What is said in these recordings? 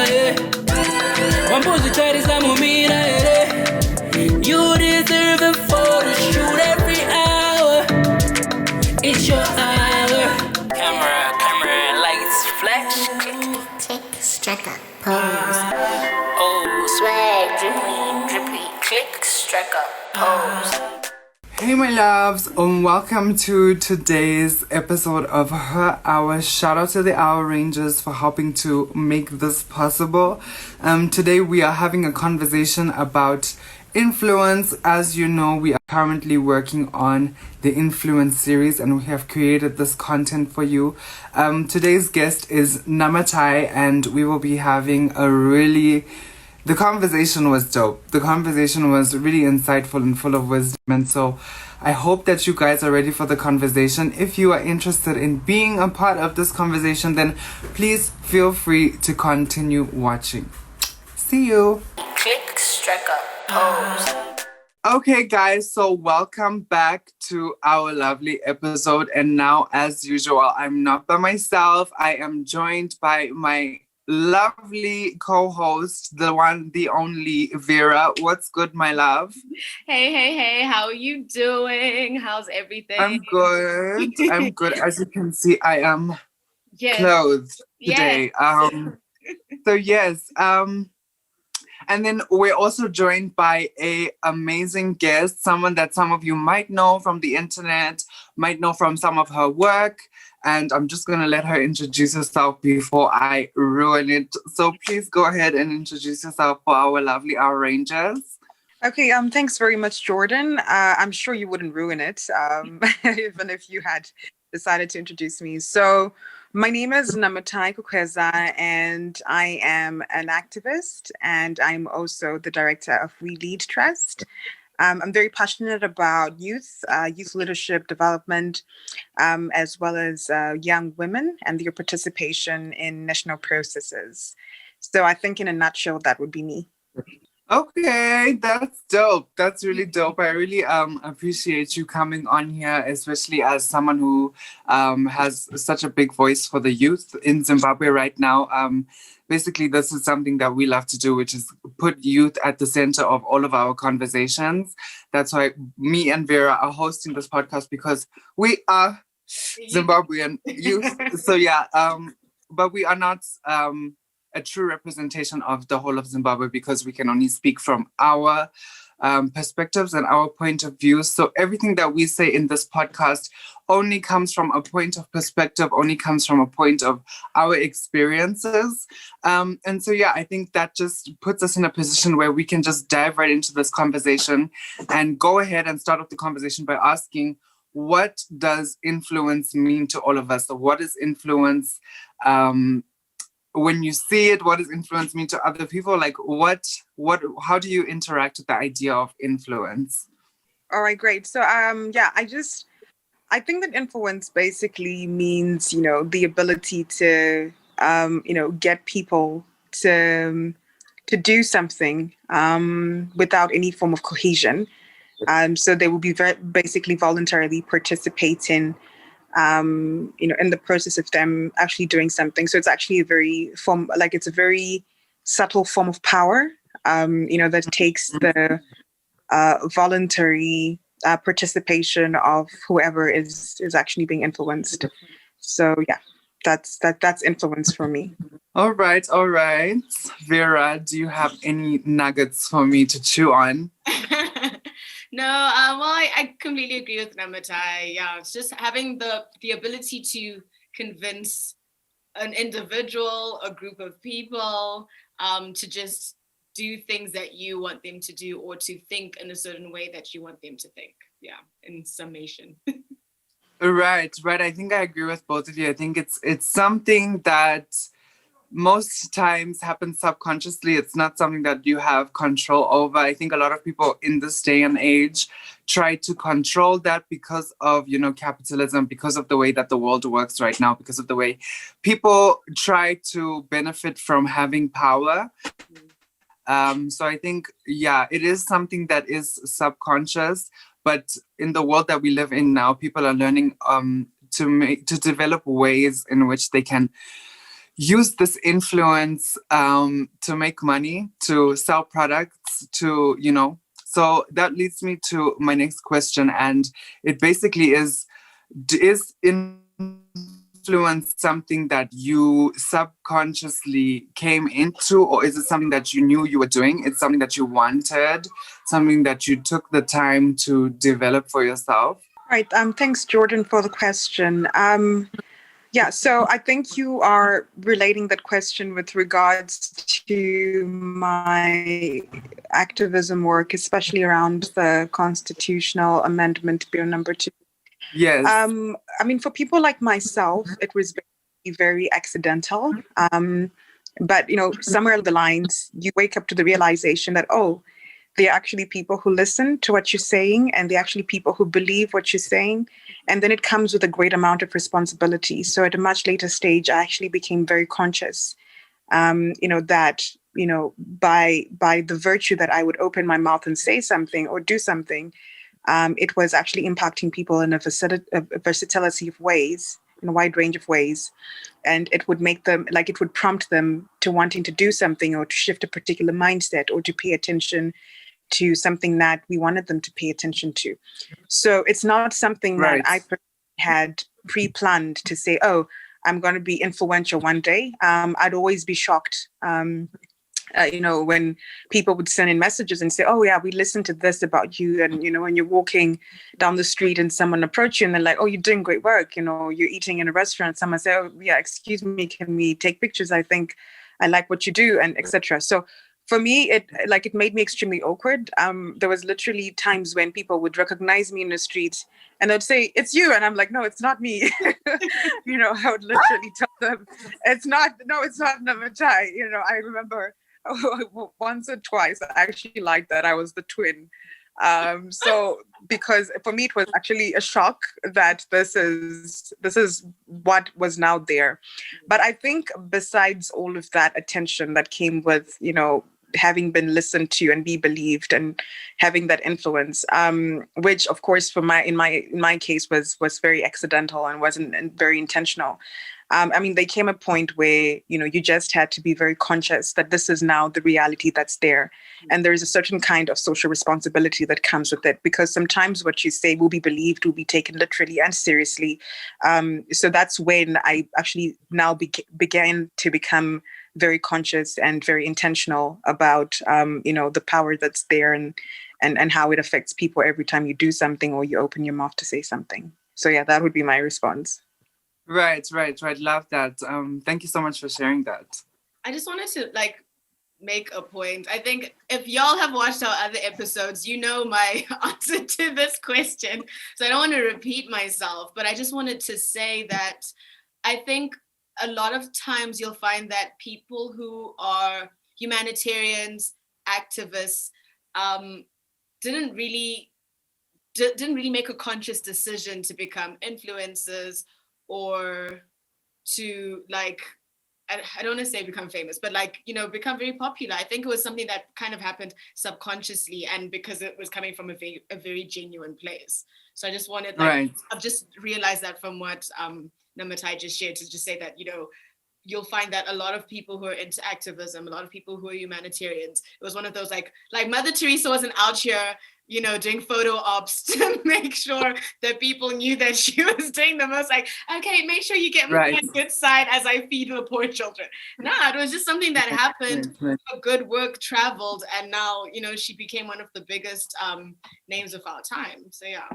You deserve a photo shoot every hour. It's your hour. Camera, lights, flash. Tick, striker, pose. Oh, swag, drippy, click, striker, pose. Hey my loves, and welcome to today's episode of Her Hour. Shout out to the Hour Rangers for helping to make this possible. Today we are having a conversation about influence. As you know, we are currently working on the influence series and we have created this content for you. Today's guest is Namatai and we will be having the conversation was dope. The conversation was really insightful and full of wisdom. And so I hope that you guys are ready for the conversation. If you are interested in being a part of this conversation, then please feel free to continue watching. See you. Click, striker, pose. Okay, guys, so welcome back to our lovely episode. And now, as usual, I'm not by myself. I am joined by my lovely co-host, the one, the only Vera. What's good, my love? Hey, how are you doing? How's everything? I'm good. As you can see, I am clothed today. So yes, and then we're also joined by a amazing guest, someone that some of you might know from the internet, might know from some of her work. And I'm just going to let her introduce herself before I ruin it. So please go ahead and introduce yourself for our lovely Hour Rangers. Okay, thanks very much, Jordan. I'm sure you wouldn't ruin it, even if you had decided to introduce me. So my name is Namatai Kwekweza, and I am an activist, and I'm also the director of WELEAD Trust. I'm very passionate about youth leadership development, as well as young women and their participation in national processes. So I think in a nutshell, that would be me. Okay, that's dope. That's really dope. I really appreciate you coming on here, especially as someone who has such a big voice for the youth in Zimbabwe right now. Basically, this is something that we love to do, which is put youth at the center of all of our conversations. That's why me and Vera are hosting this podcast, because we are Zimbabwean youth. So yeah, but we are not a true representation of the whole of Zimbabwe, because we can only speak from our perspectives and our point of view. So everything that we say in this podcast only comes from a point of perspective, only comes from a point of our experiences. And so, yeah, I think that just puts us in a position where we can just dive right into this conversation and go ahead and start off the conversation by asking, what does influence mean to all of us? So what is influence? When you see it, what does influence mean to other people? Like how do you interact with the idea of influence? All right, great. So I think that influence basically means, the ability to, get people to do something without any form of cohesion. So they will be basically voluntarily participating in the process of them actually doing something. So it's actually a very subtle form of power, that takes the voluntary participation of whoever is actually being influenced. So yeah, that's influence for me. All right. Vera, do you have any nuggets for me to chew on? No, I completely agree with Namatai. Yeah, it's just having the ability to convince an individual, a group of people, to just do things that you want them to do, or to think in a certain way that you want them to think. Yeah, in summation. Right. I think I agree with both of you. I think it's something that most times happens subconsciously. It's not something that you have control over. I think a lot of people in this day and age try to control that because of, capitalism, because of the way that the world works right now, because of the way people try to benefit from having power. So I think, it is something that is subconscious, but in the world that we live in now, people are learning to develop ways in which they can use this influence to make money, to sell products, to, so that leads me to my next question. And it basically is influence something that you subconsciously came into, or is it something that you knew you were doing? It's something that you wanted, something that you took the time to develop for yourself? Right. Thanks, Jordan, for the question. Yeah, so I think you are relating that question with regards to my activism work, especially around the constitutional amendment bill number 2. Yes. I mean, for people like myself, it was very accidental. But, somewhere along the lines, you wake up to the realization that, oh, there are actually people who listen to what you're saying, and there are actually people who believe what you're saying. And then it comes with a great amount of responsibility. So at a much later stage, I actually became very conscious, that, by the virtue that I would open my mouth and say something or do something, it was actually impacting people in a versatility of ways, in a wide range of ways. And it would make them, it would prompt them to wanting to do something or to shift a particular mindset or to pay attention to something that we wanted them to pay attention to. So it's not something Right. that I had pre-planned to say, oh, I'm going to be influential one day. I'd always be shocked, when people would send in messages and say, oh yeah, we listened to this about you. And, when you're walking down the street and someone approach you and they're like, oh, you're doing great work. You're eating in a restaurant. Someone say, oh yeah, excuse me, can we take pictures? I think I like what you do, and etc. So for me, it made me extremely awkward. There was literally times when people would recognize me in the street and they'd say, it's you. And I'm like, no, it's not me. I would literally tell them, it's not Namatai. I remember once or twice, I actually liked that I was the twin. So because for me, it was actually a shock that this is what was now there. But I think besides all of that attention that came with, having been listened to and be believed and having that influence, which of course in my case was very accidental and wasn't very intentional. There came a point where, you just had to be very conscious that this is now the reality that's there. And there's a certain kind of social responsibility that comes with it, because sometimes what you say will be believed, will be taken literally and seriously. So that's when I actually now began to become very conscious and very intentional about, the power that's there and how it affects people every time you do something or you open your mouth to say something. So yeah, that would be my response. Right. Love that. Thank you so much for sharing that. I just wanted to make a point. I think if y'all have watched our other episodes, you know my answer to this question. So I don't want to repeat myself, but I just wanted to say that I think a lot of times you'll find that people who are humanitarians, activists, didn't really make a conscious decision to become influencers or to I don't want to say become famous, but become very popular. I think it was something that kind of happened subconsciously, and because it was coming from a very genuine place. So I just wanted, Right. I've just realized that from what Namatai just shared, to just say that, you'll find that a lot of people who are into activism, a lot of people who are humanitarians, it was one of those like Mother Teresa wasn't out here, doing photo ops to make sure that people knew that she was doing the most, okay, make sure you get me Right. on a good side as I feed the poor children. No, it was just something that happened. Right. Her good work traveled, and now, she became one of the biggest names of our time. So yeah.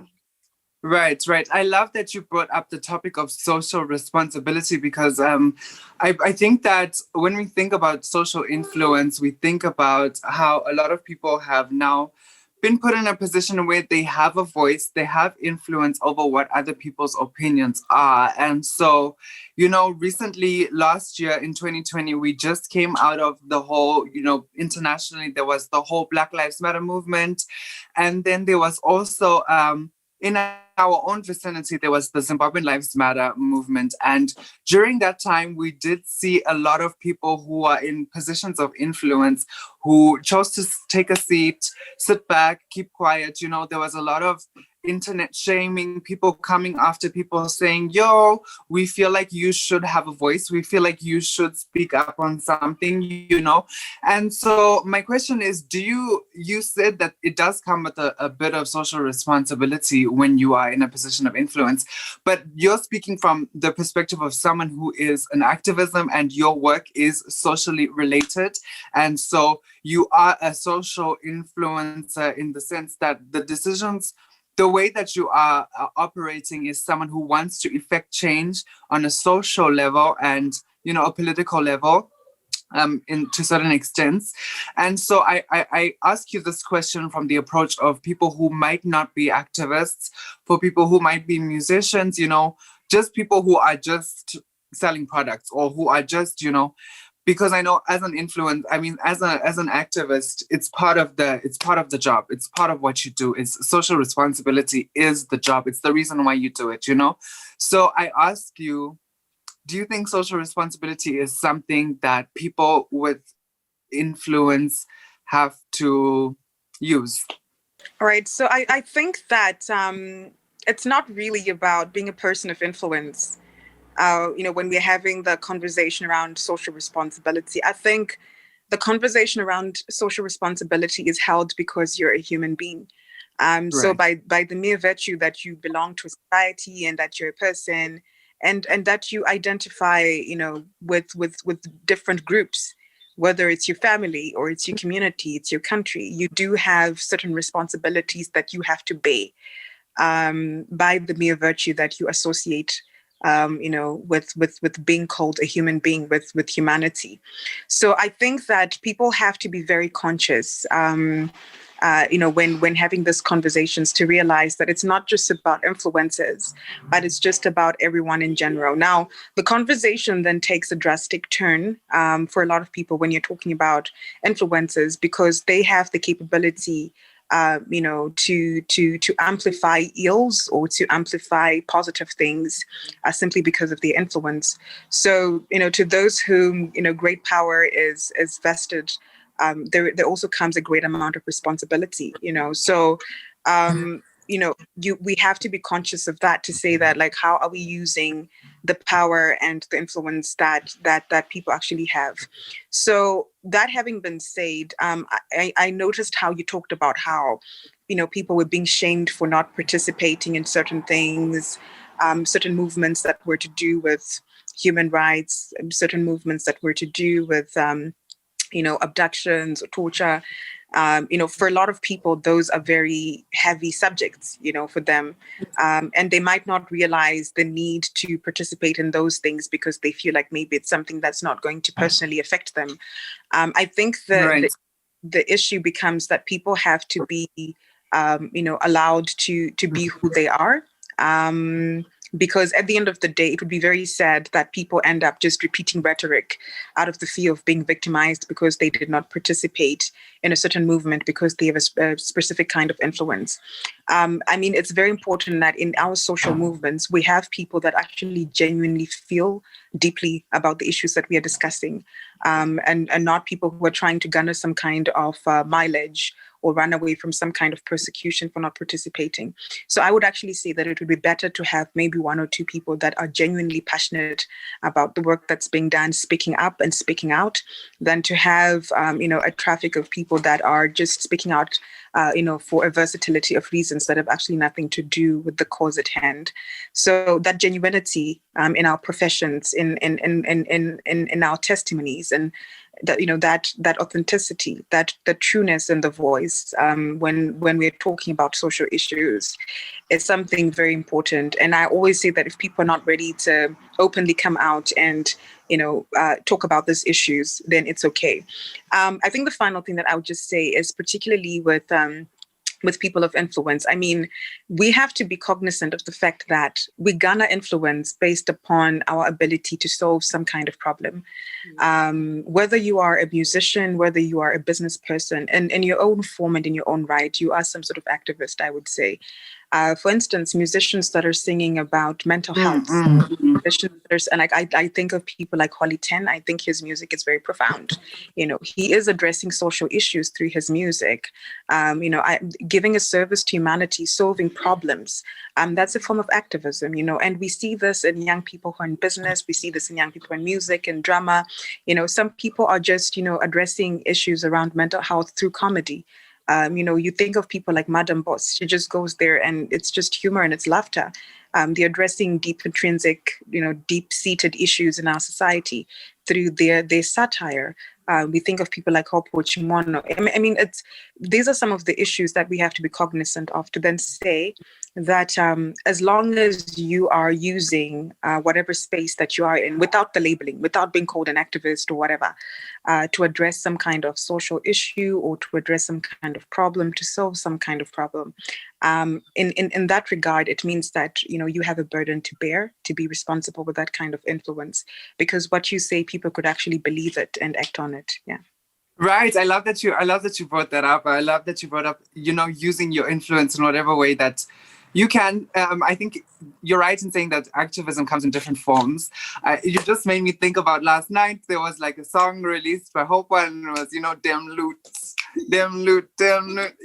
Right. I love that you brought up the topic of social responsibility, because I think that when we think about social influence, we think about how a lot of people have now been put in a position where they have a voice, they have influence over what other people's opinions are. And so, recently, last year in 2020, we just came out of the whole, internationally, there was the whole Black Lives Matter movement. And then there was also, in our own vicinity, there was the Zimbabwean Lives Matter movement. And during that time, we did see a lot of people who are in positions of influence who chose to take a seat, sit back, keep quiet. You know, there was a lot of internet shaming, people coming after people saying, yo, we feel like you should have a voice. We feel like you should speak up on something, you know. And so my question is, you said that it does come with a bit of social responsibility when you are in a position of influence, but you're speaking from the perspective of someone who is an activism and your work is socially related. And so you are a social influencer in the sense that the way that you are operating is someone who wants to effect change on a social level and, you know, a political level to certain extents. And so I ask you this question from the approach of people who might not be activists, for people who might be musicians, you know, just people who are just selling products or who are just, you know, because I know as an influence, I mean, as an activist, it's part of the job. It's part of what you do. It's social responsibility is the job. It's the reason why you do it, you know? So I ask you, do you think social responsibility is something that people with influence have to use? All right. So I think that it's not really about being a person of influence. You know, when we're having the conversation around social responsibility, I think the conversation around social responsibility is held because you're a human being. So by the mere virtue that you belong to a society and that you're a person and that you identify, you know, with different groups, whether it's your family or it's your community, it's your country, you do have certain responsibilities that you have to bear by the mere virtue that you associate you know, with being called a human being, with humanity. So I think that people have to be very conscious, you know, when having these conversations, to realize that it's not just about influencers, but it's just about everyone in general. Now, the conversation then takes a drastic turn for a lot of people when you're talking about influencers, because they have the capability you know, to amplify ills or to amplify positive things simply because of their influence. So, you know, to those whom, you know, great power is vested, there also comes a great amount of responsibility, you know. So, you know, we have to be conscious of that, to say that, like, how are we using the power and the influence that people actually have. So that having been said, I noticed how you talked about how, you know, people were being shamed for not participating in certain things, certain movements that were to do with human rights, certain movements that were to do with, you know, abductions or torture. You know, for a lot of people, those are very heavy subjects, you know, for them. And they might not realize the need to participate in those things because they feel like maybe it's something that's not going to personally affect them. I think the issue becomes that people have to be, you know, allowed to be who they are. Because at the end of the day, it would be very sad that people end up just repeating rhetoric out of the fear of being victimized because they did not participate in a certain movement because they have a specific kind of influence. I mean, it's very important that in our social movements, we have people that actually genuinely feel deeply about the issues that we are discussing, and not people who are trying to garner some kind of mileage or run away from some kind of persecution for not participating. So I would actually say that it would be better to have maybe one or two people that are genuinely passionate about the work that's being done, speaking up and speaking out, than to have, you know, a traffic of people that are just speaking out, you know, for a versatility of reasons that have actually nothing to do with the cause at hand. So that genuinity in our professions, in our testimonies, and that, you know, that authenticity, that the trueness in the voice, when we're talking about social issues, is something very important. And I always say that if people are not ready to openly come out and, you know, talk about these issues, then it's okay. I think the final thing that I would just say is, particularly with people of influence, I mean, we have to be cognizant of the fact that we garner influence based upon our ability to solve some kind of problem. Whether you are a musician, whether you are a business person, and in your own form and in your own right, you are some sort of activist, I would say. For instance, musicians that are singing about mental health. And I think of people like Holly Ten. I think his music is very profound. He is addressing social issues through his music. Giving a service to humanity, solving problems. That's a form of activism, and we see this in young people who are in business. We see this in young people in music and drama. Some people are just, addressing issues around mental health through comedy. You think of people like Madam Boss. She just goes there and it's just humor and it's laughter. They're addressing deep intrinsic, deep-seated issues in our society through their satire. We think of people like Hopo Chimono. These are some of the issues that we have to be cognizant of, to then say that as long as you are using whatever space that you are in, without the labeling, without being called an activist or whatever, to address some kind of social issue or to address some kind of problem, to solve some kind of problem, in that regard, it means that, you have a burden to bear, to be responsible with that kind of influence, because what you say, people could actually believe it and act on it. Yeah. Right. I love that you brought that up. I love that you brought up, using your influence in whatever way that you can. I think you're right in saying that activism comes in different forms. You just made me think about last night. There was like a song released by Hope, and it was, "Dem loot, dem loot, dem loot."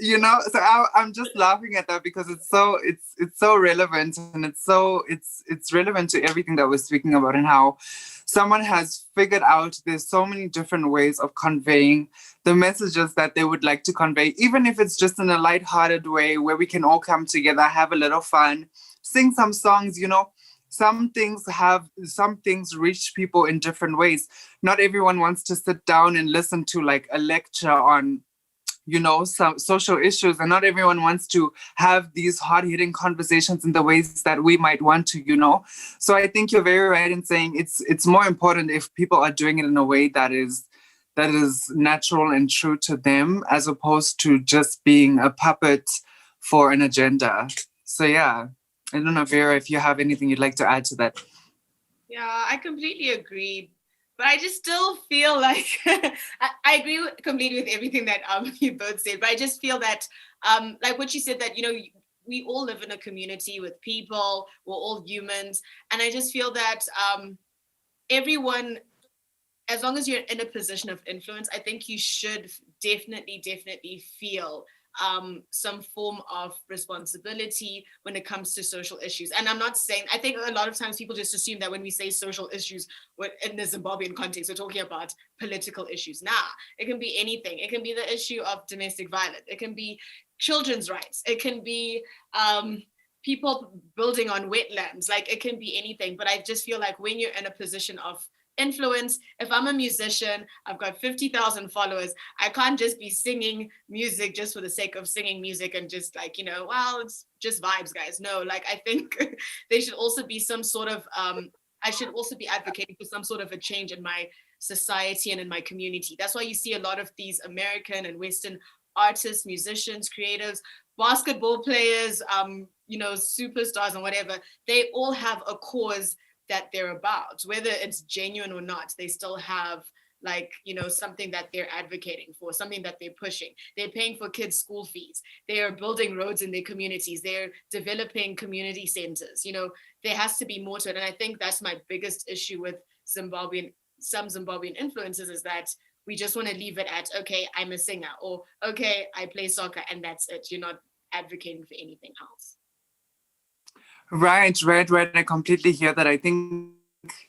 So I'm just laughing at that because it's so relevant, and it's relevant to everything that we're speaking about, and how someone has figured out there's so many different ways of conveying the messages that they would like to convey, even if it's just in a lighthearted way where we can all come together, have a little fun, sing some songs. Some things reach people in different ways. Not everyone wants to sit down and listen to like a lecture on some social issues, and not everyone wants to have these hard-hitting conversations in the ways that we might want to. So I think you're very right in saying it's more important if people are doing it in a way that is natural and true to them, as opposed to just being a puppet for an agenda. So yeah, I don't know, Vera, if you have anything you'd like to add to that. Yeah, I completely agree. But I just still feel like I agree completely with everything that you both said. But I just feel that, like what you said, that we all live in a community with people. We're all humans, and I just feel that everyone, as long as you're in a position of influence, I think you should definitely feel some form of responsibility when it comes to social issues. And I'm not saying, I think a lot of times people just assume that when we say social issues in the Zimbabwean context, we're talking about political issues. Nah, it can be anything. It can be the issue of domestic violence. It can be children's rights. It can be people building on wetlands. Like, it can be anything. But I just feel like when you're in a position of influence, if I'm a musician, I've got 50,000 followers, I can't just be singing music just for the sake of singing music and just like, well, it's just vibes, guys. No, like, I think there should also be some sort of, I should also be advocating for some sort of a change in my society and in my community. That's why you see a lot of these American and Western artists, musicians, creatives, basketball players, superstars and whatever, they all have a cause that they're about, whether it's genuine or not. They still have something that they're advocating for, something that they're pushing. They're paying for kids' school fees. They are building roads in their communities. They're developing community centers. There has to be more to it. And I think that's my biggest issue with some Zimbabwean influencers, is that we just want to leave it at, okay, I'm a singer, or okay, I play soccer, and that's it. You're not advocating for anything else. Right. I completely hear that. I think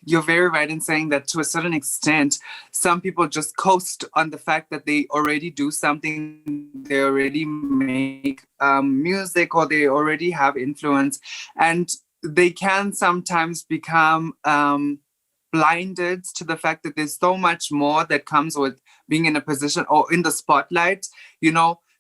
you're very right in saying that to a certain extent, some people just coast on the fact that they already do something, they already make music, or they already have influence, and they can sometimes become blinded to the fact that there's so much more that comes with being in a position or in the spotlight.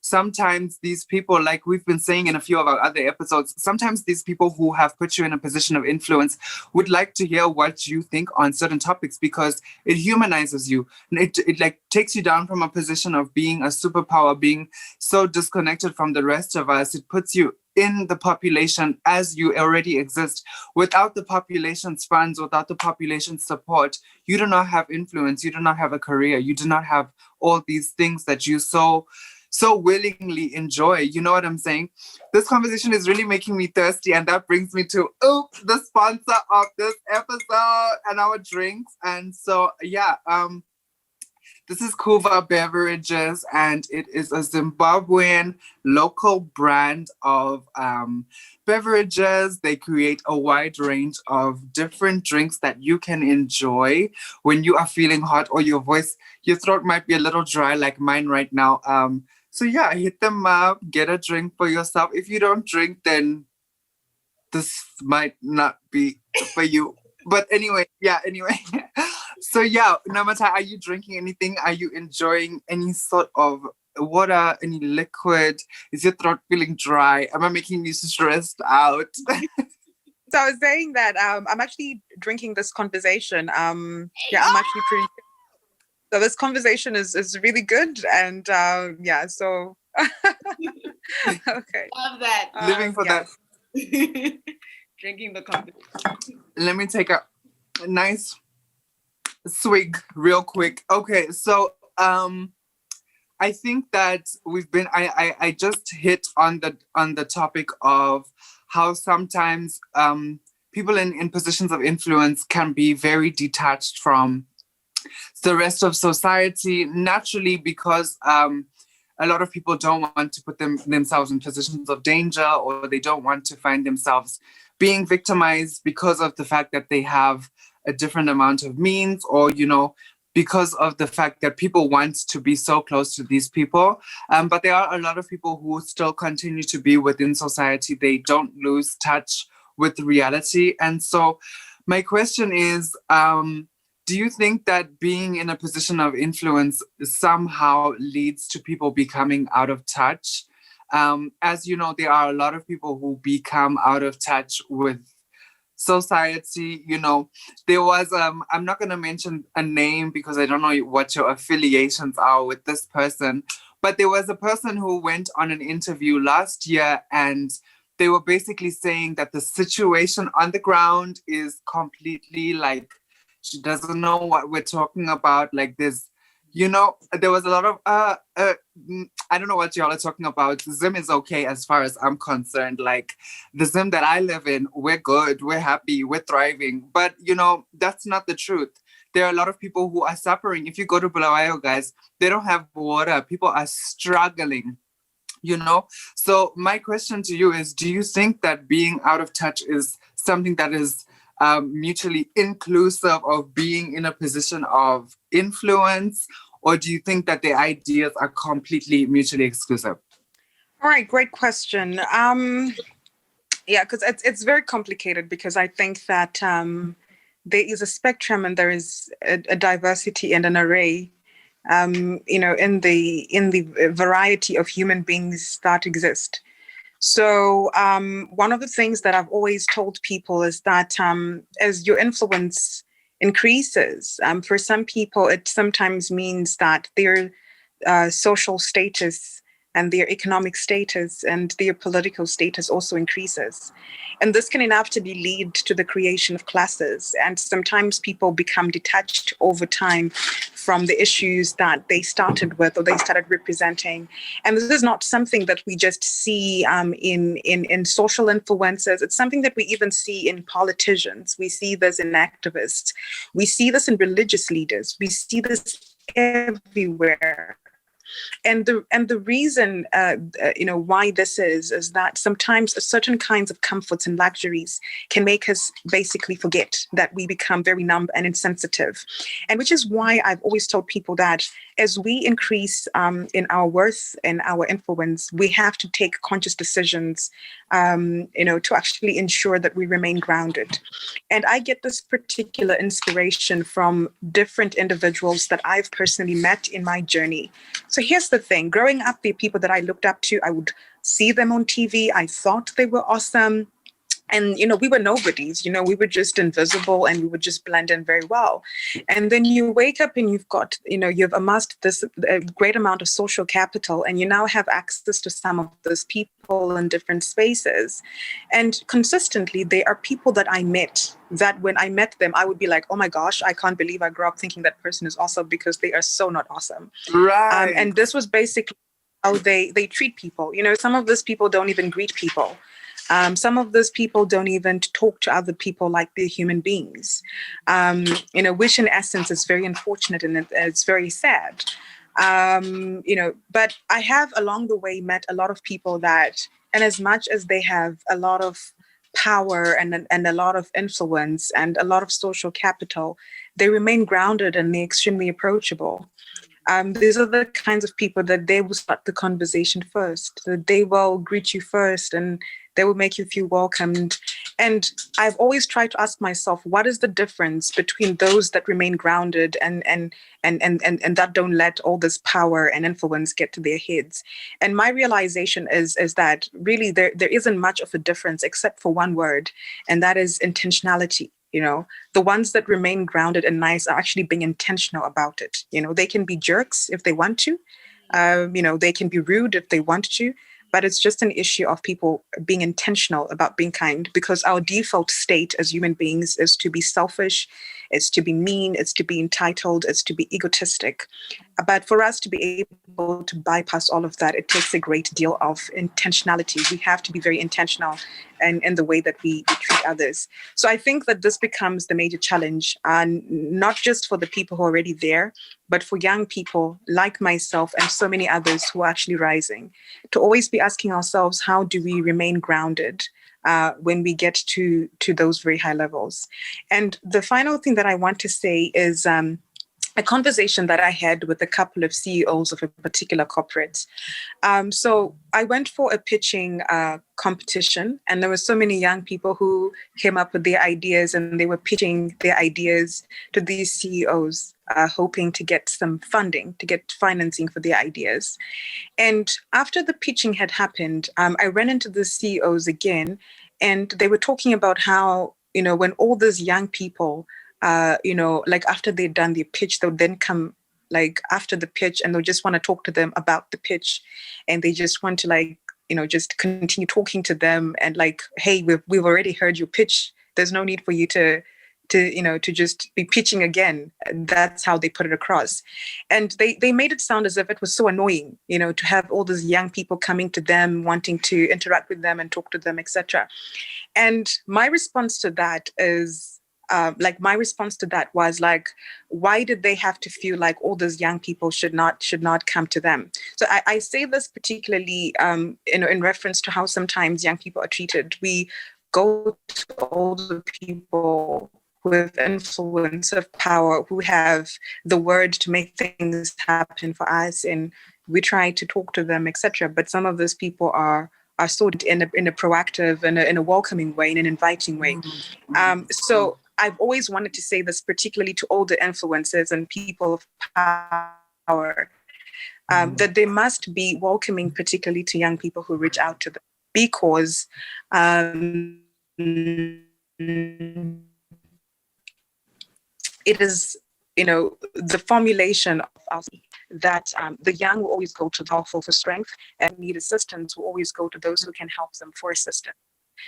Sometimes these people, like we've been saying in a few of our other episodes, sometimes these people who have put you in a position of influence would like to hear what you think on certain topics, because it humanizes you. It like takes you down from a position of being a superpower, being so disconnected from the rest of us. It puts you in the population as you already exist. Without the population's funds, without the population's support, you do not have influence, you do not have a career, you do not have all these things that you so so willingly enjoy. You know what I'm saying? This conversation is really making me thirsty, and that brings me to the sponsor of this episode and our drinks. And so this is Kuva Beverages, and it is a Zimbabwean local brand of beverages. They create a wide range of different drinks that you can enjoy when you are feeling hot or your throat might be a little dry like mine right now. So yeah, hit them up, get a drink for yourself. If you don't drink, then this might not be for you. But anyway. So yeah, Namatai, are you drinking anything? Are you enjoying any sort of water, any liquid? Is your throat feeling dry? Am I making you stressed out? So I was saying that I'm actually drinking this conversation. I'm actually pretty. So this conversation is really good, and so okay. Love that. Living for that. Drinking the conversation. Let me take a nice swig real quick. Okay, so I think that I just hit on the topic of how sometimes people in positions of influence can be very detached from the rest of society, naturally, because a lot of people don't want to put themselves in positions of danger, or they don't want to find themselves being victimized because of the fact that they have a different amount of means, or, because of the fact that people want to be so close to these people. But there are a lot of people who still continue to be within society. They don't lose touch with reality. And so my question is, do you think that being in a position of influence somehow leads to people becoming out of touch? As you know, there are a lot of people who become out of touch with society. There was, I'm not going to mention a name because I don't know what your affiliations are with this person, but there was a person who went on an interview last year, and they were basically saying that the situation on the ground is completely like, she doesn't know what we're talking about. Like this, there was a lot of, I don't know what y'all are talking about. Zim is okay as far as I'm concerned. Like the Zim that I live in, we're good, we're happy, we're thriving. But, that's not the truth. There are a lot of people who are suffering. If you go to Bulawayo, guys, they don't have water. People are struggling, So my question to you is, do you think that being out of touch is something that is mutually inclusive of being in a position of influence, or do you think that the ideas are completely mutually exclusive? All right, great question. Because it's very complicated, because I think that there is a spectrum and there is a diversity and an array, in the variety of human beings that exist. So one of the things that I've always told people is that as your influence increases, for some people, it sometimes means that their social status and their economic status and their political status also increases. And this can inevitably lead to the creation of classes. And sometimes people become detached over time from the issues that they started with or they started representing. And this is not something that we just see in social influencers. It's something that we even see in politicians. We see this in activists. We see this in religious leaders. We see this everywhere. And the reason why this is that sometimes certain kinds of comforts and luxuries can make us basically forget that we become very numb and insensitive, and which is why I've always told people that as we increase in our worth and our influence, we have to take conscious decisions, to actually ensure that we remain grounded. And I get this particular inspiration from different individuals that I've personally met in my journey. So here's the thing. Growing up, the people that I looked up to, I would see them on TV. I thought they were awesome. And, we were nobodies, we were just invisible and we would just blend in very well. And then you wake up and you've got, you've amassed this great amount of social capital, and you now have access to some of those people in different spaces. And consistently, they are people that I met that when I met them, I would be like, oh my gosh, I can't believe I grew up thinking that person is awesome, because they are so not awesome. Right. And this was basically how they treat people. You know, some of these people don't even greet people. Some of those people don't even talk to other people like they're human beings, you know, which in essence is very unfortunate and it's very sad. You know, but I have along the way met a lot of people that, and as much as they have a lot of power and a lot of influence and a lot of social capital, they remain grounded and they're extremely approachable. These are the kinds of people that they will start the conversation first, that they will greet you first and they will make you feel welcomed. And I've always tried to ask myself, what is the difference between those that remain grounded and that don't let all this power and influence get to their heads? And my realization is that really there isn't much of a difference except for one word, and that is intentionality. You know, the ones that remain grounded and nice are actually being intentional about it. You know, they can be jerks if they want to. You know, they can be rude if they want to. But it's just an issue of people being intentional about being kind, because our default state as human beings is to be selfish, it's to be mean, it's to be entitled, it's to be egotistic. But for us to be able to bypass all of that, it takes a great deal of intentionality. We have to be very intentional in the way that we treat others. So I think that this becomes the major challenge, not just for the people who are already there, but for young people like myself and so many others who are actually rising, to always be asking ourselves, how do we remain grounded when we get to those very high levels? And the final thing that I want to say is a conversation that I had with a couple of CEOs of a particular corporate. So I went for a pitching competition, and there were so many young people who came up with their ideas, and they were pitching their ideas to these CEOs, hoping to get some funding, to get financing for their ideas. And after the pitching had happened, I ran into the CEOs again, and they were talking about how, you know, when all these young people, you know, like after they'd done their pitch, they'll then come like after the pitch and they'll just want to talk to them about the pitch. And they just want to like, you know, just continue talking to them and like, hey, we've already heard your pitch. There's no need for you to you know, to just be pitching again. And that's how they put it across. And they made it sound as if it was so annoying, you know, to have all these young people coming to them, wanting to interact with them and talk to them, etc. And my response to that is, my response to that was like, why did they have to feel like all those young people should not come to them? So I say this particularly in reference to how sometimes young people are treated. We go to all the people with influence of power who have the word to make things happen for us, and we try to talk to them, etc. But some of those people are sort of in a proactive and in a welcoming way, in an inviting way. So I've always wanted to say this, particularly to older influencers and people of power, that they must be welcoming, particularly to young people who reach out to them, because it is, you know, the formulation of us that the young will always go to the powerful for strength, and need assistance will always go to those who can help them for assistance.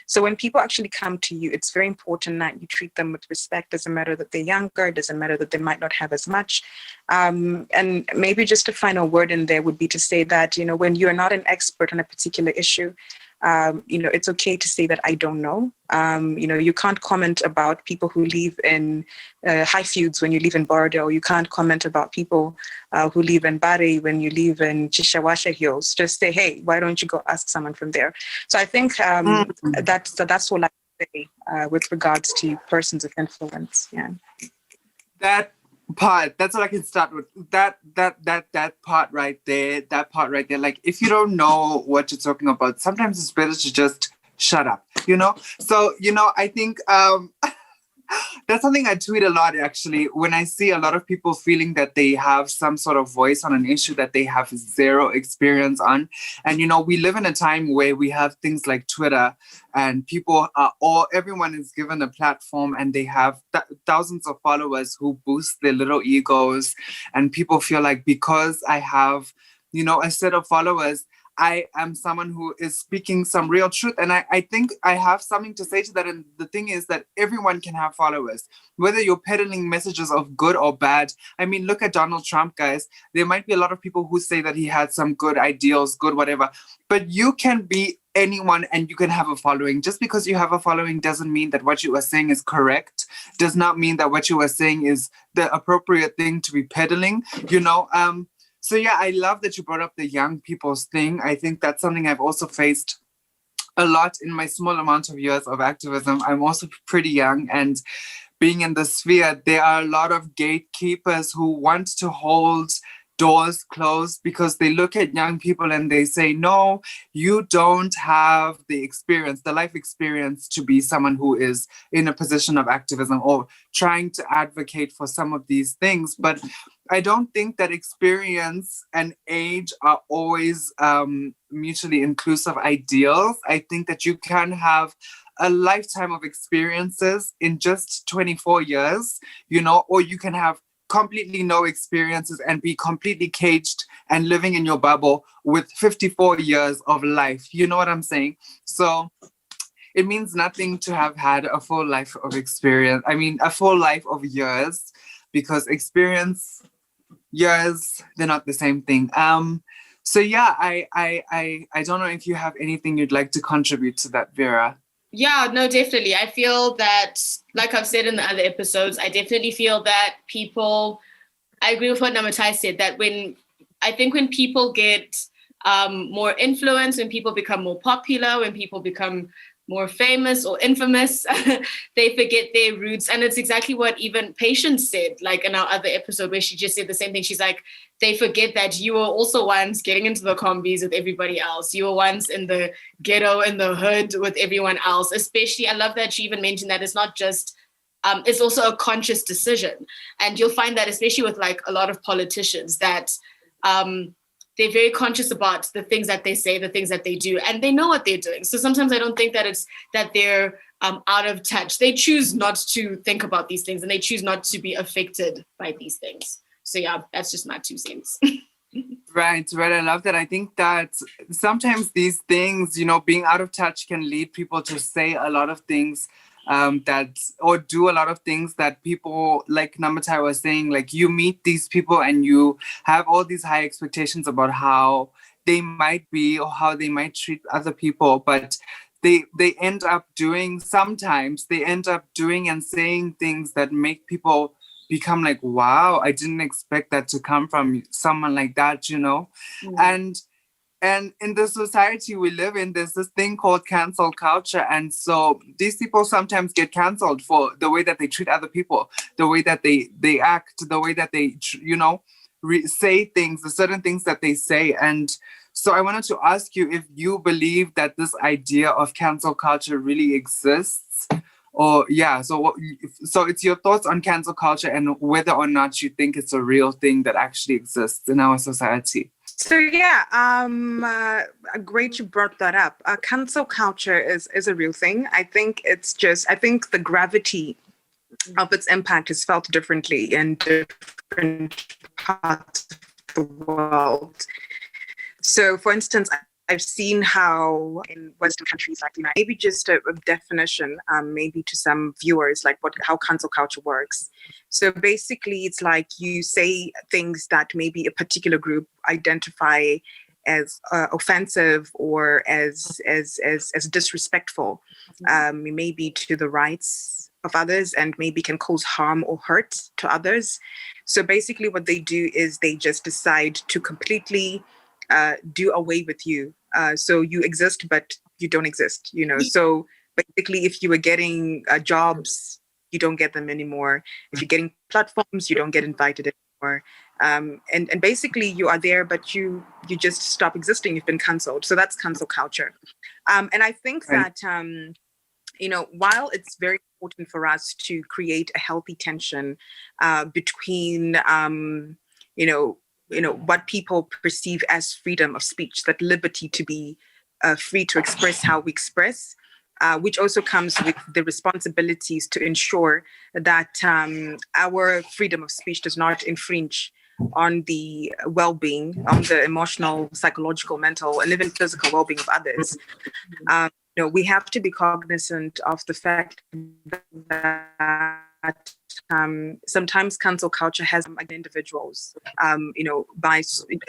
So when people actually come to you, it's very important that you treat them with respect. Doesn't matter that they're younger, doesn't matter that they might not have as much. And maybe just a final word in there would be to say that, you know, when you're not an expert on a particular issue, you know, it's okay to say that I don't know. You know, you can't comment about people who live in high feuds when you live in Bordeaux. You can't comment about people who live in Bari when you live in Chishawasha Hills. Just say, hey, why don't you go ask someone from there? So I think that's what I say with regards to persons of influence. Yeah. That part, that's what I can start with. That part right there, like if you don't know what you're talking about, sometimes it's better to just shut up, you know? So, you know, I think that's something I tweet a lot, actually, when I see a lot of people feeling that they have some sort of voice on an issue that they have zero experience on. And, you know, we live in a time where we have things like Twitter, and people are everyone is given a platform, and they have thousands of followers who boost their little egos. And people feel like, because I have, you know, a set of followers, I am someone who is speaking some real truth. And I think I have something to say to that. And the thing is that everyone can have followers, whether you're peddling messages of good or bad. I mean, look at Donald Trump, guys. There might be a lot of people who say that he had some good ideals, good whatever, but you can be anyone and you can have a following. Just because you have a following doesn't mean that what you are saying is correct, does not mean that what you are saying is the appropriate thing to be peddling, you know. So yeah, I love that you brought up the young people's thing. I think that's something I've also faced a lot in my small amount of years of activism. I'm also pretty young, and being in the sphere, there are a lot of gatekeepers who want to hold doors closed because they look at young people and they say, no, you don't have the experience, the life experience to be someone who is in a position of activism or trying to advocate for some of these things. But I don't think that experience and age are always mutually inclusive ideals. I think that you can have a lifetime of experiences in just 24 years, you know, or you can have completely no experiences and be completely caged and living in your bubble with 54 years of life. You know what I'm saying? So it means nothing to have had a full life of experience. I mean, a full life of years, because experience, years, they're not the same thing. So yeah, I don't know if you have anything you'd like to contribute to that, Vera. Yeah, no, definitely. I feel that, like I've said in the other episodes, I definitely feel that I agree with what Namatai said, that when people get more influence, when people become more popular, when people become more famous or infamous, they forget their roots. And it's exactly what even Patience said, like in our other episode, where she just said the same thing. She's like, they forget that you were also once getting into the combis with everybody else. You were once in the ghetto, in the hood with everyone else. Especially, I love that she even mentioned that it's not just, it's also a conscious decision. And you'll find that especially with like a lot of politicians that they're very conscious about the things that they say, the things that they do, and they know what they're doing. So sometimes I don't think that it's that they're out of touch. They choose not to think about these things and they choose not to be affected by these things. So yeah, that's just my 2 cents. Right. I love that. I think that sometimes these things, you know, being out of touch can lead people to say a lot of things or do a lot of things that people, like Namatai was saying, like you meet these people and you have all these high expectations about how they might be or how they might treat other people, but they end up doing and saying things that make people become like, wow, I didn't expect that to come from someone like that, you know? Mm. And in the society we live in, there's this thing called cancel culture. And so these people sometimes get canceled for the way that they treat other people, the way that they act, the way that they, you know, say things, the certain things that they say. And so I wanted to ask you if you believe that this idea of cancel culture really exists. Or yeah, so it's your thoughts on cancel culture and whether or not you think it's a real thing that actually exists in our society. So yeah, great you brought that up. Cancel culture is a real thing. I think the gravity of its impact is felt differently in different parts of the world. So for instance, I've seen how in Western countries like the United States, maybe just a definition, maybe to some viewers, like how cancel culture works. So basically, it's like you say things that maybe a particular group identify as offensive or as disrespectful, maybe to the rights of others, and maybe can cause harm or hurt to others. So basically, what they do is they just decide to completely do away with you. So you exist, but you don't exist, you know. So basically, if you were getting jobs, you don't get them anymore. If you're getting platforms, you don't get invited anymore. And basically, you are there, but you just stop existing. You've been cancelled. So that's cancel culture. And I think that, you know, while it's very important for us to create a healthy tension between, you know, what people perceive as freedom of speech, that liberty to be free to express how we express, which also comes with the responsibilities to ensure that our freedom of speech does not infringe on the well-being, on the emotional, psychological, mental, and even physical well-being of others. We have to be cognizant of the fact that sometimes cancel culture has individuals, by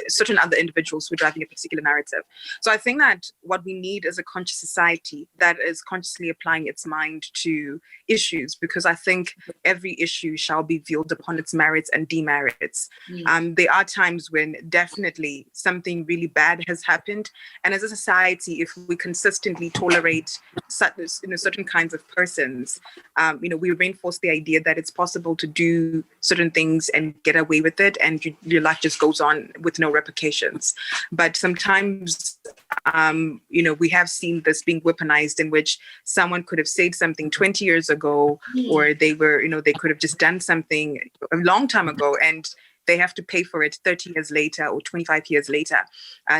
certain other individuals who are driving a particular narrative. So I think that what we need is a conscious society that is consciously applying its mind to issues, because I think every issue shall be viewed upon its merits and demerits. There are times when definitely something really bad has happened, and as a society, if we consistently tolerate certain kinds of persons, we reinforce the idea that it's possible to do certain things and get away with it, and your life just goes on with no repercussions. But sometimes, we have seen this being weaponized, in which someone could have said something 20 years ago, or they could have just done something a long time ago, and they have to pay for it 30 years later or 25 years later,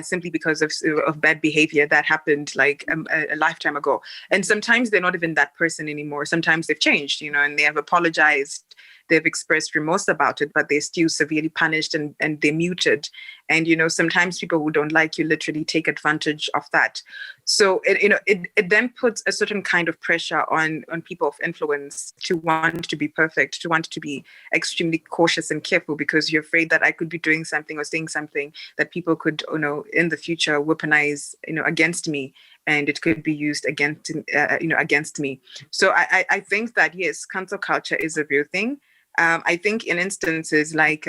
simply because of bad behavior that happened like a lifetime ago. And sometimes they're not even that person anymore. Sometimes they've changed, and they have apologized. They've expressed remorse about it, but they're still severely punished and they're muted. And, sometimes people who don't like you literally take advantage of that. So, it then puts a certain kind of pressure on people of influence to want to be perfect, to want to be extremely cautious and careful, because you're afraid that I could be doing something or saying something that people could, in the future weaponize, against me. And it could be used against me. So I think that, yes, cancel culture is a real thing. I think in instances like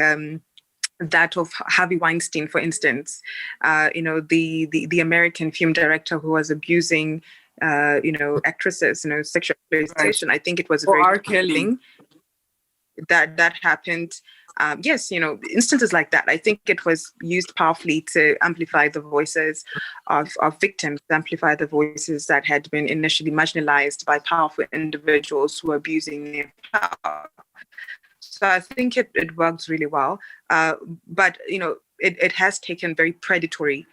that of Harvey Weinstein, for instance, the American film director who was abusing, actresses, sexual exploitation. Right. I think it was a very thing that happened. Yes, instances like that, I think it was used powerfully to amplify the voices of victims, to amplify the voices that had been initially marginalized by powerful individuals who were abusing their power. So I think it works really well. But, it has taken a very predatory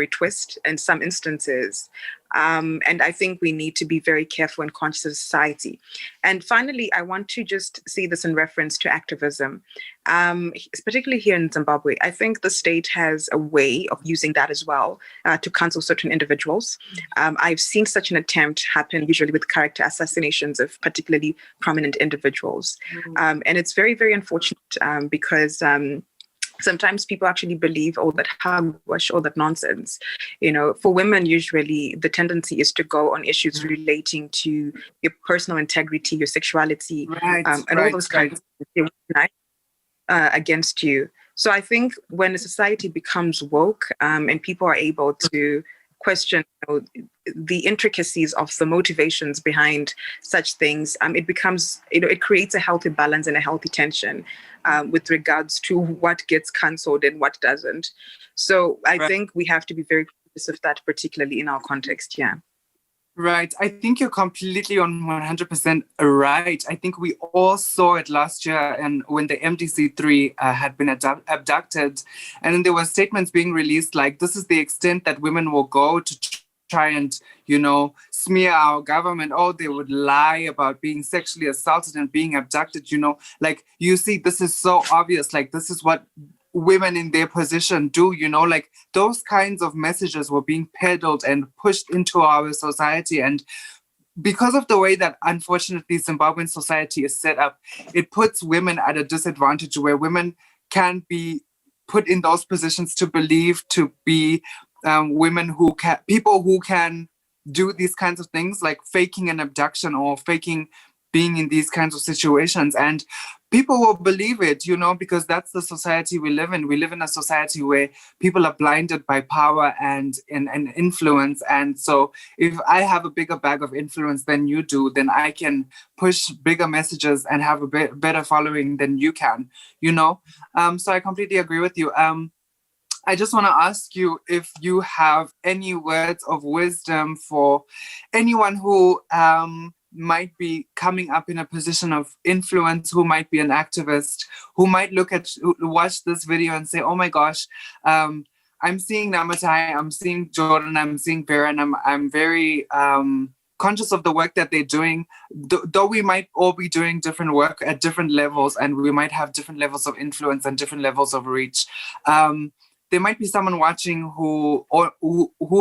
twist in some instances. And I think we need to be very careful and conscious of society. And finally, I want to just see this in reference to activism, particularly here in Zimbabwe. I think the state has a way of using that as well to cancel certain individuals. I've seen such an attempt happen, usually with character assassinations of particularly prominent individuals. And it's very, very unfortunate because sometimes people actually believe all that hogwash, all that nonsense. For women, usually the tendency is to go on issues relating to your personal integrity, your sexuality, and all those kinds of things against you. So I think when a society becomes woke and people are able to question the intricacies of the motivations behind such things, it becomes, it creates a healthy balance and a healthy tension with regards to what gets cancelled and what doesn't. So I think we have to be very conscious of that, particularly in our context. Yeah. Right. I think you're completely on 100% right. I think we all saw it last year, and when the MDC3 had been abducted, and then there were statements being released like, this is the extent that women will go to try and, smear our government. Oh, they would lie about being sexually assaulted and being abducted, like, you see, this is so obvious. Like, this is what women in their position do, like those kinds of messages were being peddled and pushed into our society. And because of the way that, unfortunately, Zimbabwean society is set up, it puts women at a disadvantage where women can be put in those positions to believe to be women people who can do these kinds of things, like faking an abduction or faking being in these kinds of situations. And people will believe it, because that's the society we live in. We live in a society where people are blinded by power and influence. And so if I have a bigger bag of influence than you do, then I can push bigger messages and have a better following than you can, So I completely agree with you. I just want to ask you if you have any words of wisdom for anyone who might be coming up in a position of influence, who might be an activist, who might watch this video and say, oh my gosh, I'm seeing Namatai, I'm seeing Jordan, I'm seeing Vera, and I'm very conscious of the work that they're doing, though we might all be doing different work at different levels, and we might have different levels of influence and different levels of reach. There might be someone watching who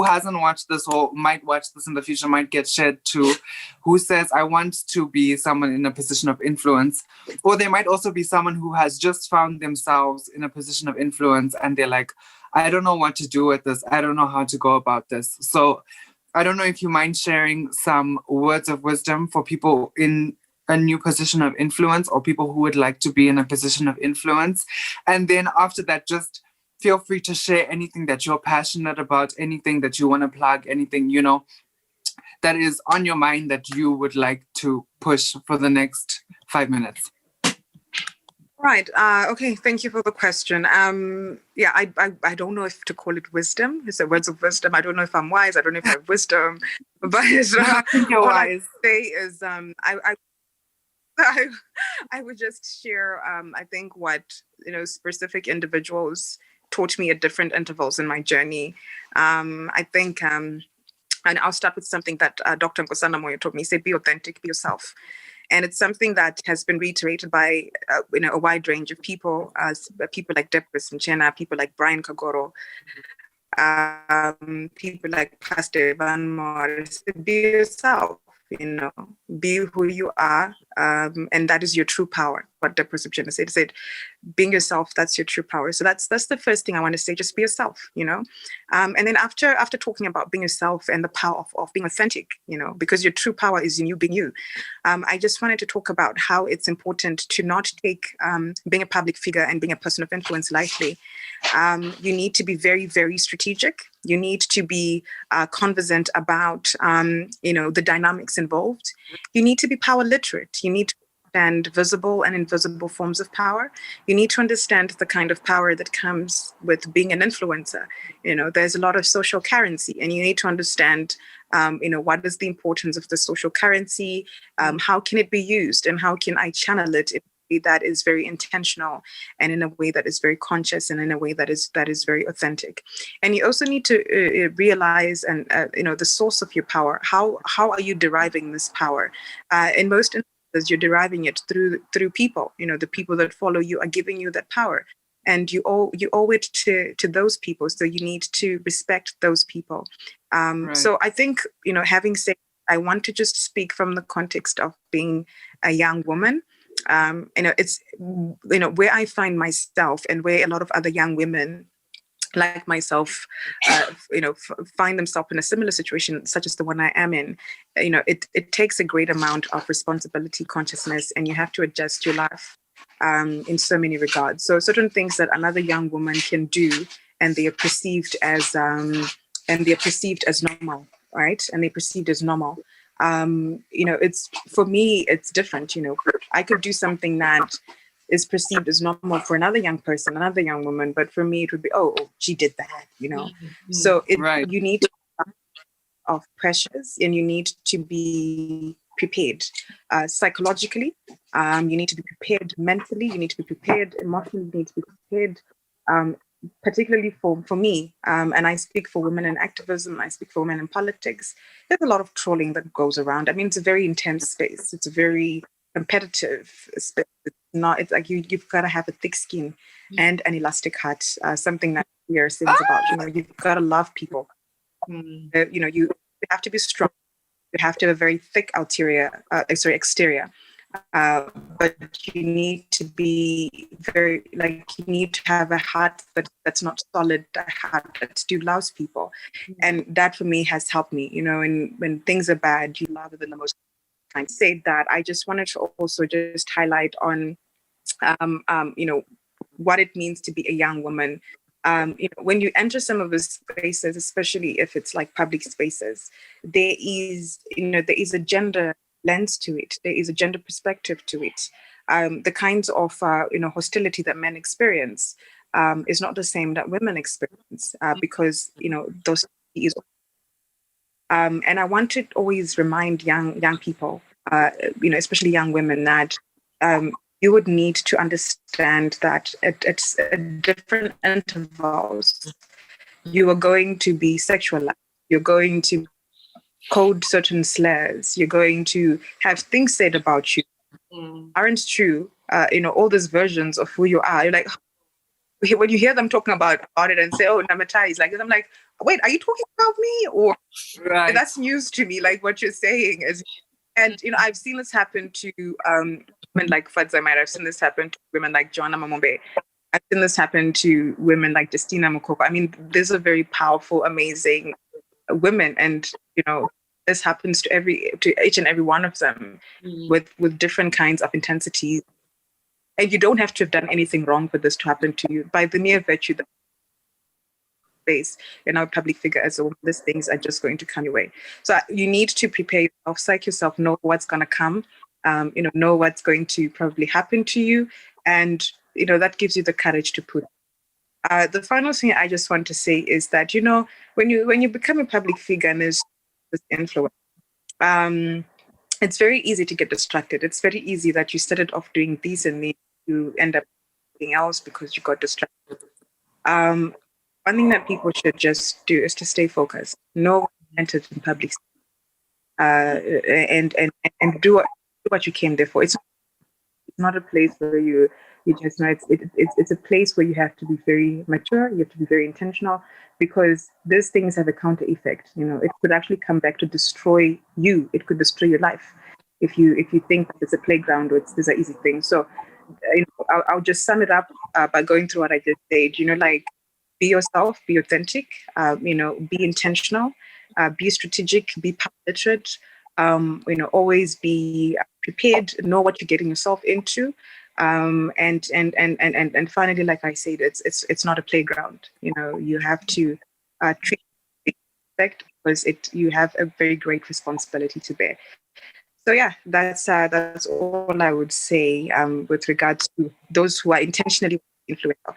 hasn't watched this or might watch this in the future, might get shared to, who says, I want to be someone in a position of influence. Or there might also be someone who has just found themselves in a position of influence and they're like, I don't know what to do with this. I don't know how to go about this. So I don't know if you mind sharing some words of wisdom for people in a new position of influence or people who would like to be in a position of influence. And then after that, just feel free to share anything that you're passionate about, anything that you want to plug, anything, that is on your mind that you would like to push for the next 5 minutes. Right. Okay. Thank you for the question. Yeah, I don't know if to call it wisdom. It's a words of wisdom. I don't know if I'm wise. I don't know if I have wisdom. But I think you're all wise. I say is I would just share. I think what specific individuals taught me at different intervals in my journey. I think, and I'll start with something that Dr. Nkosana Moyo taught me. He said, be authentic, be yourself. And it's something that has been reiterated by a wide range of people, people like Deborah Mchena, people like Brian Kagoro, people like Pastor Ivan Morris. Be yourself, be who you are, and that is your true power. What Deborah Mchena said, being yourself, that's your true power. So that's the first thing I want to say. Just be yourself, and then after talking about being yourself and the power of being authentic, because your true power is in you being you. I just wanted to talk about how it's important to not take being a public figure and being a person of influence lightly. You need to be very, very strategic. You need to be conversant about, the dynamics involved. You need to be power literate. You need to understand visible and invisible forms of power. You need to understand the kind of power that comes with being an influencer. There's a lot of social currency, and you need to understand, what is the importance of the social currency? How can it be used, and how can I channel it in a way that is very intentional, and in a way that is very conscious, and in a way that is very authentic. And you also need to realize, and the source of your power. How are you deriving this power? In most instances, you're deriving it through people. The people that follow you are giving you that power, and you owe it to those people. So you need to respect those people. Right. So I think, having said, I want to just speak from the context of being a young woman. It's where I find myself, and where a lot of other young women like myself, find themselves in a similar situation, such as the one I am in. It takes a great amount of responsibility, consciousness, and you have to adjust your life in so many regards. So certain things that another young woman can do, and they are perceived as normal, right? And they're perceived as normal. It's, for me, it's different. I could do something that is perceived as normal for another young person, another young woman, but for me it would be, oh, she did that, So Right. You need to of pressures, and you need to be prepared psychologically. You need to be prepared mentally. You need to be prepared emotionally. You need to be prepared, particularly for me. And I speak for women in activism. I speak for women in politics. There's a lot of trolling that goes around. I mean, it's a very intense space. It's a very competitive space. It's like you've got to have a thick skin and an elastic heart. Something that we are saying about, you've got to love people. You have to be strong. You have to have a very thick exterior. But you need to be you need to have a heart that's not solid, a heart that still loves people. And that for me has helped me, and when things are bad, you love it the most. I said that, I just wanted to also just highlight on, what it means to be a young woman. When you enter some of the spaces, especially if it's like public spaces, there is a gender lens to it. There is a gender perspective to it. The kinds of hostility that men experience is not the same that women experience, because those is. And I want to always remind young people, especially young women, that you would need to understand that at different intervals, you are going to be sexualized. You're going to code certain slurs. You're going to have things said about you aren't true. All these versions of who you are. You're like, when you hear them talking about it and say, "Oh, Namatai is like this," I'm like, "Wait, are you talking about me?" Or Right. that's news to me. Like what you're saying is, and I've seen this happen to women like Fadza Maida. I've seen this happen to women like Joanna Mamombe. I've seen this happen to women like Justina Mukoko. I mean, these are very powerful, amazing women, and this happens to each and every one of them with different kinds of intensity. And you don't have to have done anything wrong for this to happen to you. By the mere virtue that face, you're now a public figure as a woman, these things are just going to come your way. So you need to prepare yourself, psych yourself, know what's going to come, know what's going to probably happen to you. And, that gives you the courage to put. The final thing I just want to say is that, when you become a public figure and there's this influence, it's very easy to get distracted. It's very easy that you started off doing these and then you end up doing something else because you got distracted. One thing that people should just do is to stay focused. Know what you entered in public, and do what you came there for. It's not a place where you just know. It's a place where you have to be very mature. You have to be very intentional, because these things have a counter effect. It could actually come back to destroy you. It could destroy your life if you think it's a playground or these are easy things. So I'll just sum it up by going through what I just said. Like, be yourself, be authentic, be intentional, be strategic, be public literate, always be prepared, know what you're getting yourself into. And finally, like I said, it's not a playground. You have to treat it with respect, because you have a very great responsibility to bear. So yeah, that's all I would say with regards to those who are intentionally influential.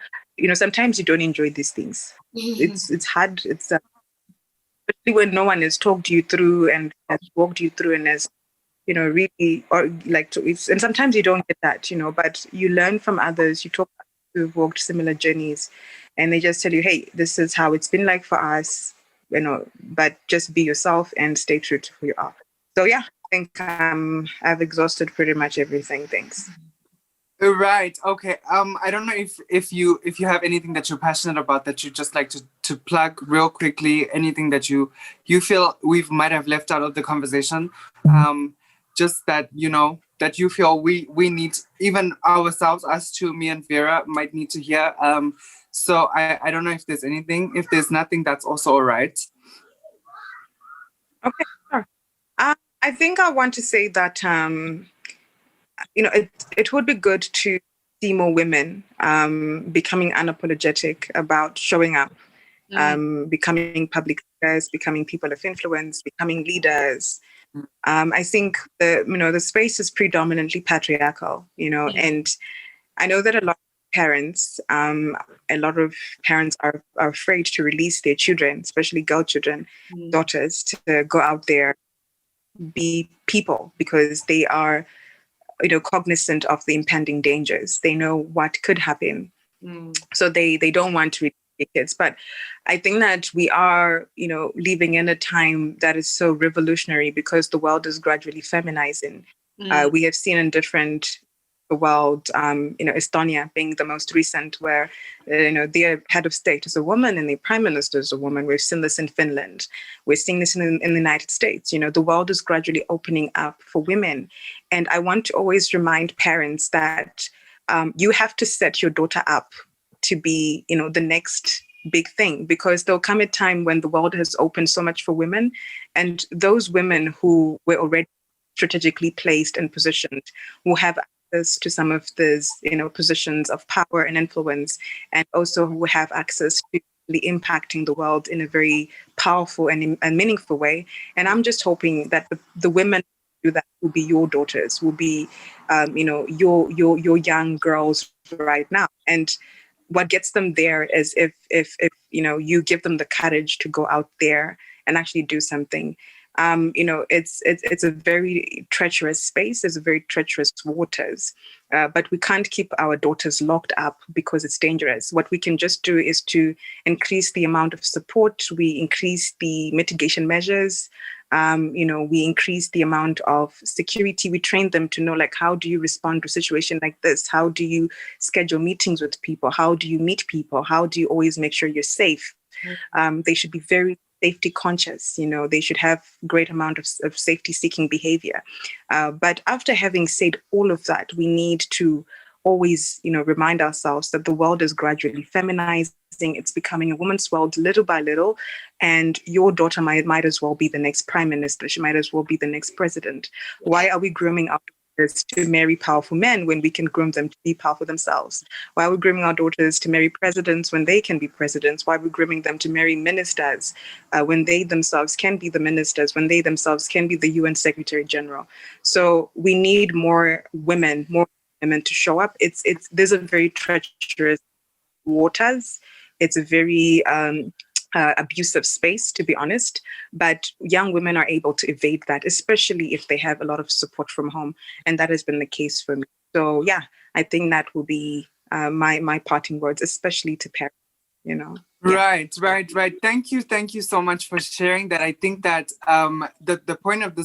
Sometimes you don't enjoy these things. It's hard. It's especially when no one has talked you through and has walked you through and has really, or like to. And sometimes you don't get that, but you learn from others. You talk to people who've walked similar journeys, and they just tell you, "Hey, this is how it's been like for us." But just be yourself and stay true to who you are. So yeah, I think I've exhausted pretty much everything. Thanks. Right. Okay. I don't know if you have anything that you're passionate about that you just like to plug real quickly. Anything that you feel we might have left out of the conversation. Just that that you feel we need, even ourselves, us two, me and Vera, might need to hear. So I don't know if there's anything. If there's nothing, that's also all right. Okay. Sure. I think I want to say that it would be good to see more women becoming unapologetic about showing up, becoming public figures, becoming people of influence, becoming leaders. I think the space is predominantly patriarchal, and I know that a lot of parents are afraid to release their children, especially girl children, daughters, to go out there, be people, because they are cognizant of the impending dangers. They know what could happen. So they don't want to release their kids. But I think that we are, living in a time that is so revolutionary, because the world is gradually feminizing. We have seen in different world, Estonia being the most recent, where their head of state is a woman and the prime minister is a woman. We've seen this in Finland. We're seeing this in the United States. The world is gradually opening up for women. And I want to always remind parents that you have to set your daughter up to be, the next big thing, because there'll come a time when the world has opened so much for women, and those women who were already strategically placed and positioned will have access to some of these, positions of power and influence, and also who have access to really impacting the world in a very powerful and meaningful way. And I'm just hoping that the women who do that will be your daughters, will be, your young girls right now. And what gets them there is if you give them the courage to go out there and actually do something. It's a very treacherous space. It's a very treacherous waters, but we can't keep our daughters locked up because it's dangerous. What we can just do is to increase the amount of support. We increase the mitigation measures. We increased the amount of security. We trained them to know, like, how do you respond to a situation like this? How do you schedule meetings with people? How do you meet people? How do you always make sure you're safe? They should be very safety conscious. They should have great amount of safety seeking behavior. But after having said all of that, we need to always, remind ourselves that the world is gradually feminizing. It's becoming a woman's world little by little. And your daughter might as well be the next prime minister. She might as well be the next president. Why are we grooming our daughters to marry powerful men when we can groom them to be powerful themselves? Why are we grooming our daughters to marry presidents when they can be presidents? Why are we grooming them to marry ministers when they themselves can be the ministers, when they themselves can be the UN Secretary General? So we need more women to show up. There's a very treacherous waters. It's a very abusive space, to be honest. But young women are able to evade that, especially if they have a lot of support from home. And that has been the case for me. So yeah, I think that will be my parting words, especially to parents, Yeah. Right. Thank you so much for sharing that. I think that the point of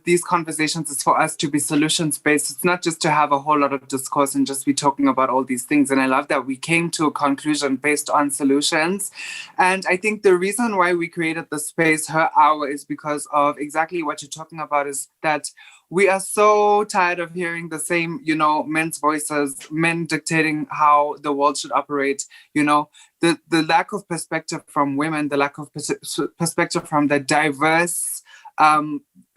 these conversations is for us to be solutions based. It's not just to have a whole lot of discourse and just be talking about all these things. And I love that we came to a conclusion based on solutions. And I think the reason why we created the space, Her Hour, is because of exactly what you're talking about, is that we are so tired of hearing the same, men's voices, men dictating how the world should operate, the lack of perspective from women, the lack of perspective from the diverse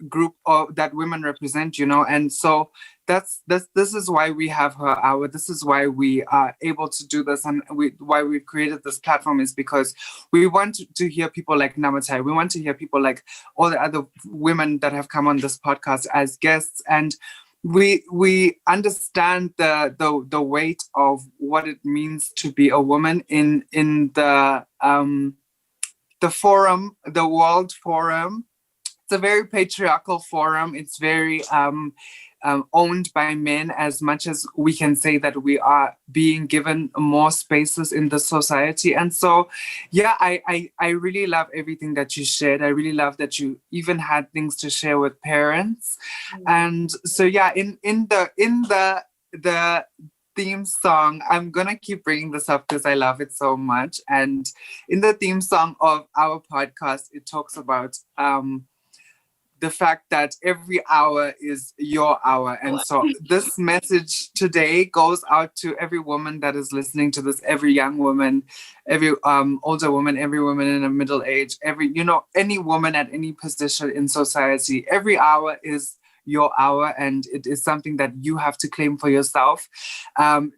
group that women represent, and so this is why we have Her Hour. This is why we are able to do this, and why we've created this platform is because we want to hear people like Namatai. We want to hear people like all the other women that have come on this podcast as guests, and we understand the weight of what it means to be a woman in the forum, the World Forum. It's a very patriarchal forum. It's very owned by men, as much as we can say that we are being given more spaces in the society. And so, yeah, I really love everything that you shared. I really love that you even had things to share with parents. And so, yeah, in the theme song, I'm gonna keep bringing this up because I love it so much. And in the theme song of our podcast, it talks about the fact that every hour is your hour. And so this message today goes out to every woman that is listening to this, every young woman, every older woman, every woman in a middle age, any woman at any position in society. Every hour is your hour, and it is something that you have to claim for yourself.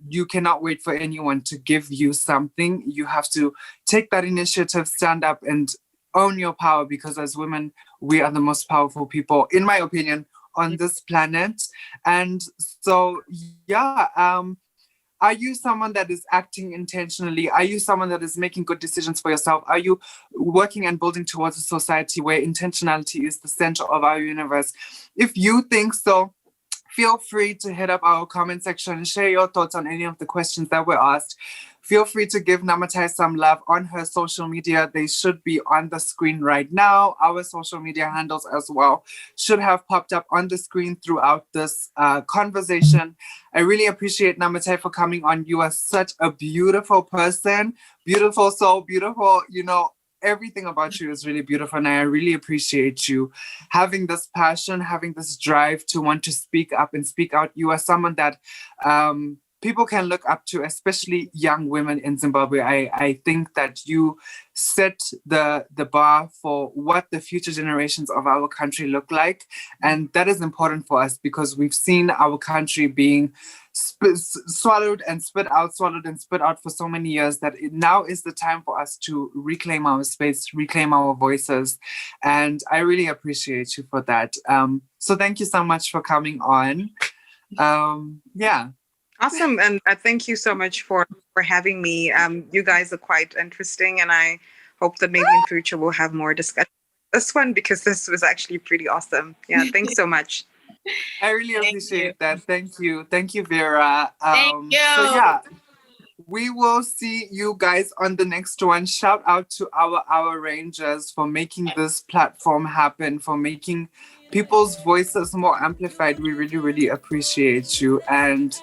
You cannot wait for anyone to give you something. You have to take that initiative, stand up, and own your power, because as women, we are the most powerful people, in my opinion, on this planet. And so, yeah, are you someone that is acting intentionally? Are you someone that is making good decisions for yourself? Are you working and building towards a society where intentionality is the center of our universe? If you think so, feel free to hit up our comment section and share your thoughts on any of the questions that were asked. Feel free to give Namatai some love on her social media. They should be on the screen right now. Our social media handles as well should have popped up on the screen throughout this conversation. I really appreciate Namatai for coming on. You are such a beautiful person, beautiful soul, beautiful, everything about you is really beautiful, and I really appreciate you having this passion, having this drive to want to speak up and speak out. You are someone that people can look up to, especially young women in Zimbabwe. I think that you set the bar for what the future generations of our country look like, and that is important for us because we've seen our country being swallowed and spit out for so many years that now is the time for us to reclaim our space, reclaim our voices, and I really appreciate you for that. So thank you so much for coming on. Yeah. Awesome. And thank you so much for having me. You guys are quite interesting, and I hope that maybe in future we'll have more discussion. This one, because this was actually pretty awesome. Yeah, thanks so much. I really appreciate that. Thank you. Thank you, Vera. Thank you. So yeah, We will see you guys on the next one. Shout out to our Rangers for making this platform happen, for making people's voices more amplified. We really, really appreciate you. And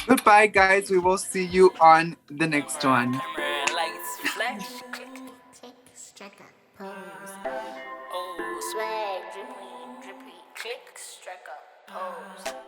goodbye, guys. We will see you on the next one. Lights flash. Tick, strike up, pose. Oh, swag, drippy, drippy, click, strike up, pose.